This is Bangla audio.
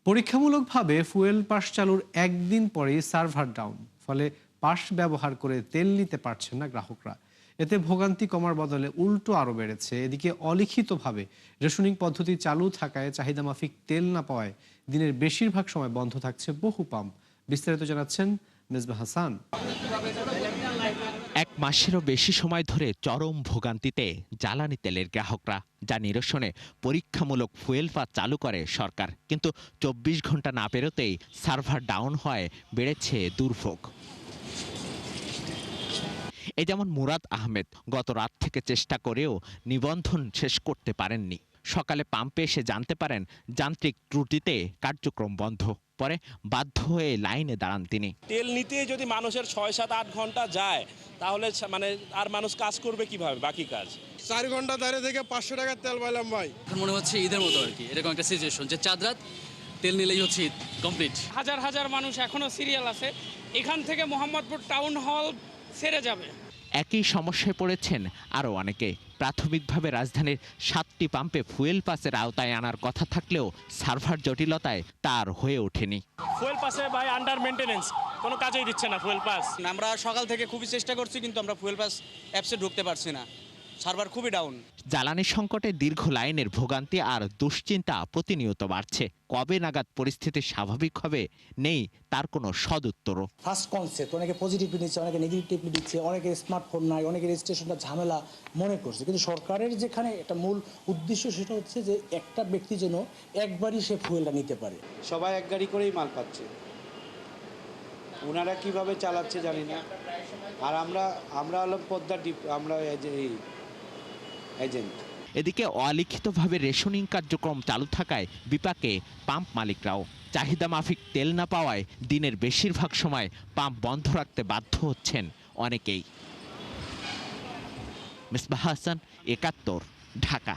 পরীক্ষামূলকভাবে ফুয়েল পাস চালুর একদিন পরেই সার্ভার ডাউন, ফলে পাস ব্যবহার করে তেল নিতে পারছেন না গ্রাহকরা। এতে ভোগান্তি কমার বদলে উল্টো আরও বেড়েছে। এদিকে অলিখিতভাবে রেশনিং পদ্ধতি চালু থাকায় চাহিদা মাফিক তেল না পাওয়ায় দিনের বেশিরভাগ সময় বন্ধ থাকছে বহু পাম্প। বিস্তারিত জানাচ্ছেন মেজবা হাসান। এক মাসেরও বেশি সময় ধরে চরম ভোগান্তিতে জ্বালানি তেলের গ্রাহকরা, যা নিরসনে পরীক্ষামূলক ফুয়েল পাস চালু করে সরকার। কিন্তু 24 ঘন্টা না পেরোতেই সার্ভার ডাউন হয়, বেড়েছে দুর্ভোগ। এই যেমন মুরাদ আহমেদ গত রাত থেকে চেষ্টা করেও নিবন্ধন শেষ করতে পারেননি। সকালে পাম্পে এসে জানতে পারেন যান্ত্রিক ত্রুটিতে কার্যক্রম বন্ধ। পরে বাধ্য হয়ে লাইনে দাঁড়ান তিনি। তেল নিতে যদি মানুষের 6-7-8 ঘন্টা যায়, তাহলে মানে আর মানুষ কাজ করবে কিভাবে বাকি কাজ? 4 ঘন্টা দাঁড়িয়ে থেকে 500 টাকার তেল পাইলাম ভাই। এখন মনে হচ্ছে ঈদের মতো আর কি, এরকম একটা সিচুয়েশন যে চাঁদ রাত তেল নিলেই হচ্ছে ঈদ কমপ্লিট। হাজার হাজার মানুষ এখনো সিরিয়াল আছে। এখান থেকে মোহাম্মদপুর টাউন হল ছেড়ে যাবে। একই সমস্যায় পড়েছেন আরও অনেকে। প্রাথমিকভাবে রাজধানীর 7টি পাম্পে ফুয়েল পাসের আওতায় আনার কথা থাকলেও সার্ভার জটিলতায় তার হয়ে ওঠেনি। ফুয়েল পাসে ভাই আন্ডার মেইনটেনেন্স, কোনো কাজই দিচ্ছে না ফুয়েল পাস। আমরা সকাল থেকে খুবই চেষ্টা করছি, কিন্তু আমরা ফুয়েল পাস অ্যাপসে ঢুকতে পারছি না, সার্ভার খুবই ডাউন। জ্বালানি সংকটে দীর্ঘ লাইনের ভোগান্তি আর দুশ্চিন্তা প্রতিনিয়ত বাড়ছে। কবে নাগাদ পরিস্থিতি স্বাভাবিক হবে নেই তার কোনো সদুত্তরও। ফার্স্ট কনসেপ্ট অনেকে পজিটিভলি নিচ্ছে, অনেকে নেগেটিভলি দিচ্ছে, অনেকের স্মার্টফোন নাই, অনেকের রেজিস্ট্রেশনটা ঝামেলা মনে করছে। কিন্তু সরকারের যেখানে একটা মূল উদ্দেশ্য সেটা হচ্ছে যে একটা ব্যক্তি যেন একবারই সে ফুয়েলটা নিতে পারে। সবাই এক গাড়ি করেই মাল পাচ্ছে, ওনারা কিভাবে চালাচ্ছে জানি না। আর আমরা হলাম পদ্মা ডিপ, আমরা এজেন্ট। এদিকে অলিখিতভাবে রেশনিং কার্যক্রম চালু থাকায় বিপাকে পাম্প মালিকরাও। চাহিদা মাফিক তেল না পাওয়ায় দিনের বেশিরভাগ সময় পাম্প বন্ধ রাখতে বাধ্য হচ্ছেন অনেকেই। মিসবাহ হাসান, ৭১, ঢাকা।